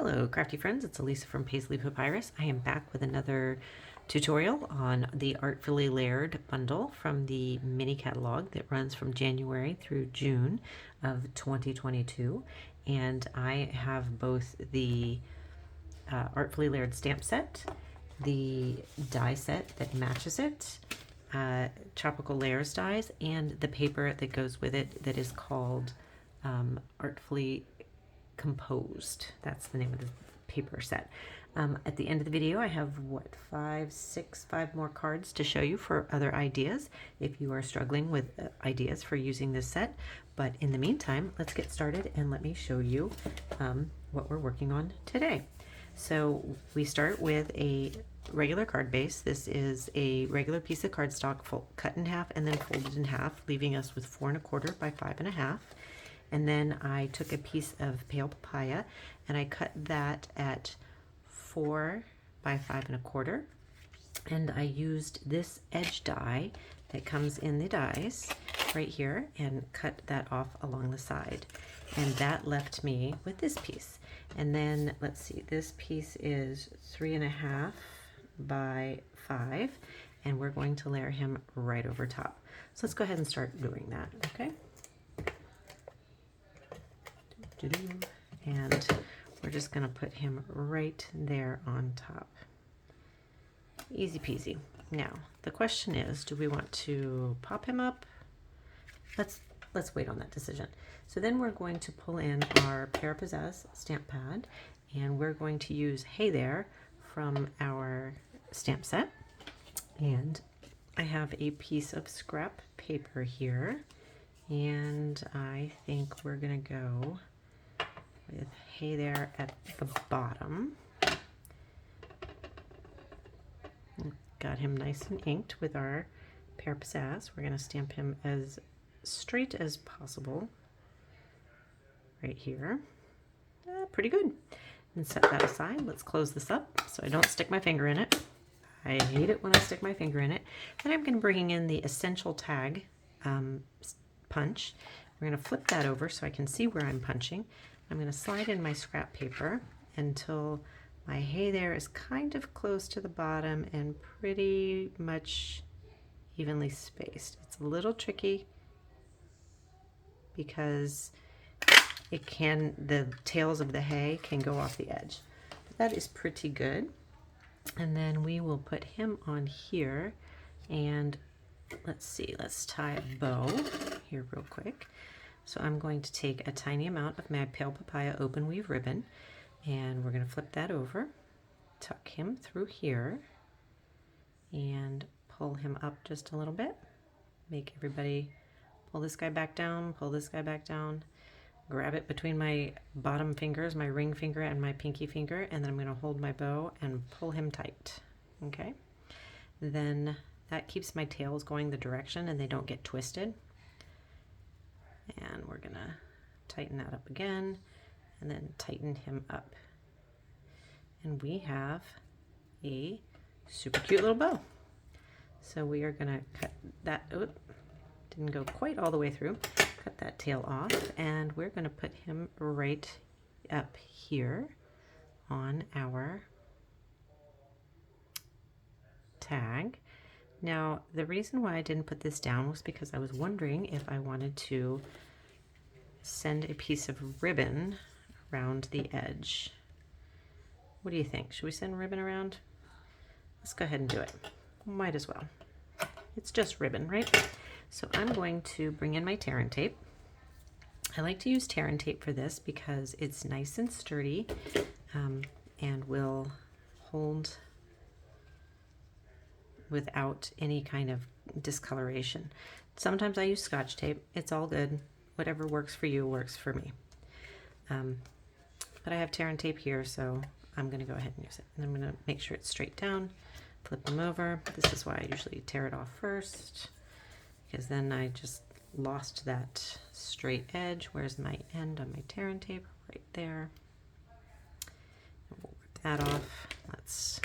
Hello crafty friends, it's Elisa from Paisley Papyrus. I am back with another tutorial on the Artfully Layered bundle from the mini catalog that runs from January through June of 2022. And I have both the Artfully Layered stamp set, the die set that matches it, Tropical Layers dies, and the paper that goes with it that is called Artfully Composed. That's the name of the paper set. At the end of the video, I have five more cards to show you for other ideas if you are struggling with ideas for using this set. But in the meantime, let's get started and let me show you what we're working on today. So we start with a regular card base. This is a regular piece of cardstock cut in half and then folded in half, leaving us with 4 1/4 by 5 1/2. And then I took a piece of pale papaya and I cut that at 4 by 5 1/4. And I used this edge die that comes in the dies right here and cut that off along the side. And that left me with this piece. And then let's see, this piece is 3 1/2 by 5, and we're going to layer him right over top. So let's go ahead and start doing that, okay? And we're just going to put him right there on top. Easy peasy. Now the question is, do we want to pop him up? Let's wait on that decision. So then we're going to pull in our Pear Pizzazz stamp pad, and we're going to use Hey There from our stamp set. And I have a piece of scrap paper here, and I think we're gonna go with Hey There at the bottom. Got him nice and inked with our Pear Pizzazz. We're going to stamp him as straight as possible right here. Pretty good. And set that aside. Let's close this up so I don't stick my finger in it. I hate it when I stick my finger in it. Then I'm going to bring in the Essential Tag punch. We're going to flip that over so I can see where I'm punching. I'm going to slide in my scrap paper until my Hey There is kind of close to the bottom and pretty much evenly spaced. It's a little tricky because the tails of the hay can go off the edge. But that is pretty good. And then we will put him on here, and let's see, let's tie a bow here real quick. So I'm going to take a tiny amount of my Pale Papaya open weave ribbon, and we're going to flip that over, tuck him through here, and pull him up just a little bit. Make everybody pull this guy back down, pull this guy back down, grab it between my bottom fingers, my ring finger and my pinky finger, and then I'm going to hold my bow and pull him tight. Okay? Then that keeps my tails going the direction and they don't get twisted. And we're going to tighten that up again and then tighten him up. And we have a super cute little bow. So we are going to cut that, didn't go quite all the way through, cut that tail off, and we're going to put him right up here on our tag. Now, the reason why I didn't put this down was because I was wondering if I wanted to send a piece of ribbon around the edge. What do you think? Should we send ribbon around? Let's go ahead and do it. Might as well. It's just ribbon, right? So I'm going to bring in my tear and tape. I like to use tear and tape for this because it's nice and sturdy and will hold without any kind of discoloration. Sometimes I use Scotch tape. It's all good. Whatever works for you works for me. But I have tear and tape here, so I'm going to go ahead and use it. And I'm going to make sure it's straight down, flip them over. This is why I usually tear it off first, because then I just lost that straight edge. Where's my end on my tear and tape? Right there. We'll rip that off. Let's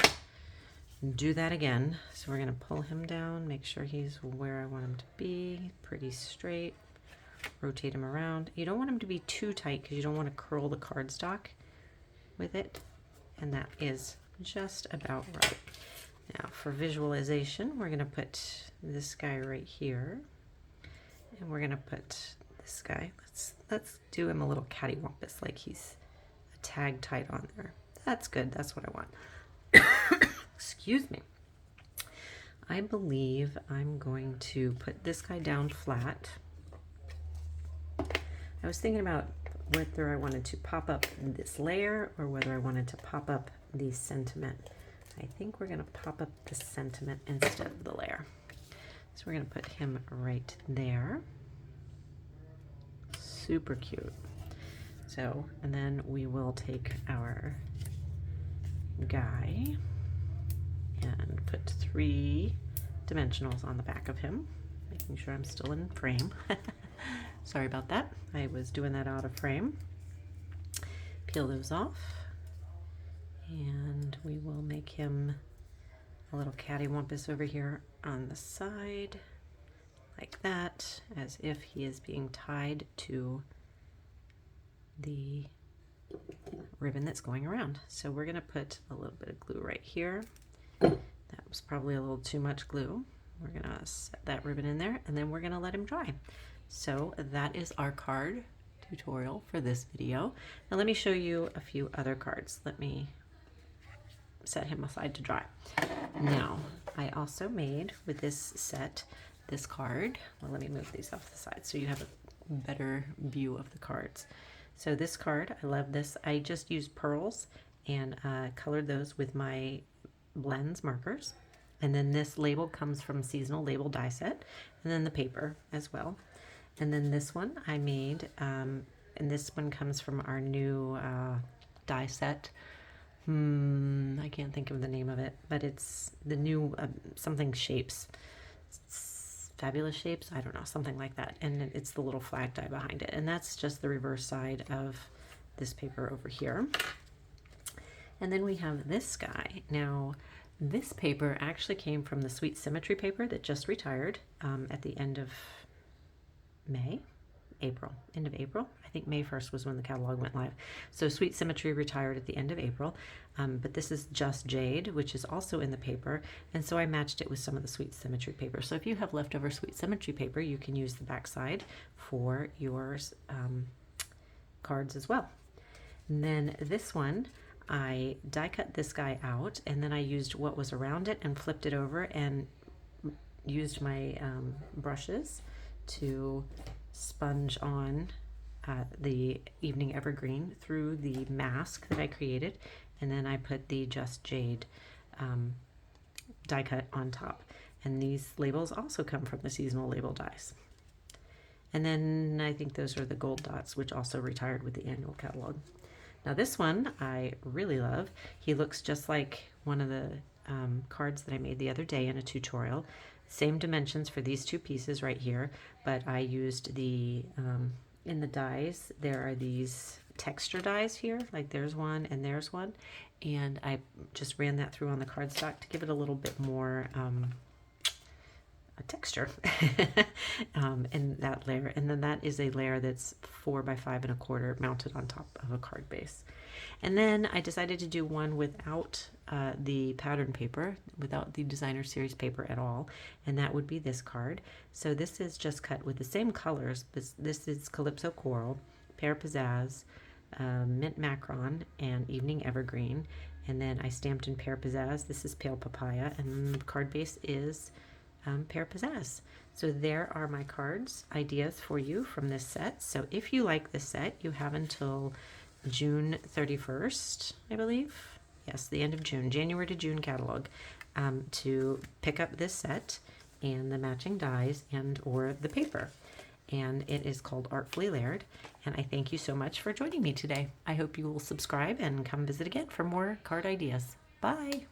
do that again. So we're going to pull him down, make sure he's where I want him to be, pretty straight. Rotate him around. You don't want him to be too tight because you don't want to curl the cardstock. with it, and that is just about right. Now for visualization, we're going to put this guy right here, and we're going to put this guy. Let's do him a little cattywampus, like he's a tag tied on there. That's good. That's what I want. Excuse me. I believe I'm going to put this guy down flat. I was thinking about whether I wanted to pop up this layer or whether I wanted to pop up the sentiment. I think we're going to pop up the sentiment instead of the layer. So we're going to put him right there. Super cute. So, and then we will take our guy and put 3 dimensionals on the back of him, making sure I'm still in frame. Sorry about that. I was doing that out of frame. Peel those off, and we will make him a little cattywampus over here on the side, like that, as if he is being tied to the ribbon that's going around. So we're going to put a little bit of glue right here. That was probably a little too much glue. We're going to set that ribbon in there, and then we're going to let him dry. So that is our card tutorial for this video. Now let me show you a few other cards. Let me set him aside to dry. Now, I also made with this set this card. Well, let me move these off the side so you have a better view of the cards. So this card, I love this. I just used pearls and colored those with my blends markers. And then this label comes from Seasonal Label die set, and then the paper as well. And then this one I made, and this one comes from our new die set. I can't think of the name of it, but it's the new something shapes. It's Fabulous Shapes, I don't know, something like that. And it's the little flag die behind it. And that's just the reverse side of this paper over here. And then we have this guy. Now, this paper actually came from the Sweet Symmetry paper that just retired at the end of end of April. I think May 1st was when the catalog went live. So Sweet Symmetry retired at the end of April, but this is Just Jade, which is also in the paper, and so I matched it with some of the Sweet Symmetry paper. So if you have leftover Sweet Symmetry paper, you can use the back side for your cards as well. And then this one, I die cut this guy out, and then I used what was around it and flipped it over and used my brushes to sponge on the Evening Evergreen through the mask that I created, and then I put the Just Jade die cut on top. And these labels also come from the Seasonal Label dies. And then I think those are the gold dots, which also retired with the annual catalog. Now this one I really love. He looks just like one of the cards that I made the other day in a tutorial. Same dimensions for these two pieces right here, but I used the, in the dies, there are these texture dies here, like there's one and there's one, and I just ran that through on the cardstock to give it a little bit more a texture in that layer. And then that is a layer that's 4 by 5 1/4 mounted on top of a card base. And then I decided to do one without the pattern paper, without the designer series paper at all, and that would be this card. So this is just cut with the same colors. This is Calypso Coral, Pear Pizzazz, Mint Macron, and Evening Evergreen. And then I stamped in Pear Pizzazz. This is Pale Papaya, and the card base is Pear Pizzazz. So there are my cards ideas for you from this set. So if you like this set, you have until June 31st, I believe. Yes, the end of June, January to June catalog, to pick up this set and the matching dies and or the paper. And it is called Artfully Layered. And I thank you so much for joining me today. I hope you will subscribe and come visit again for more card ideas. Bye.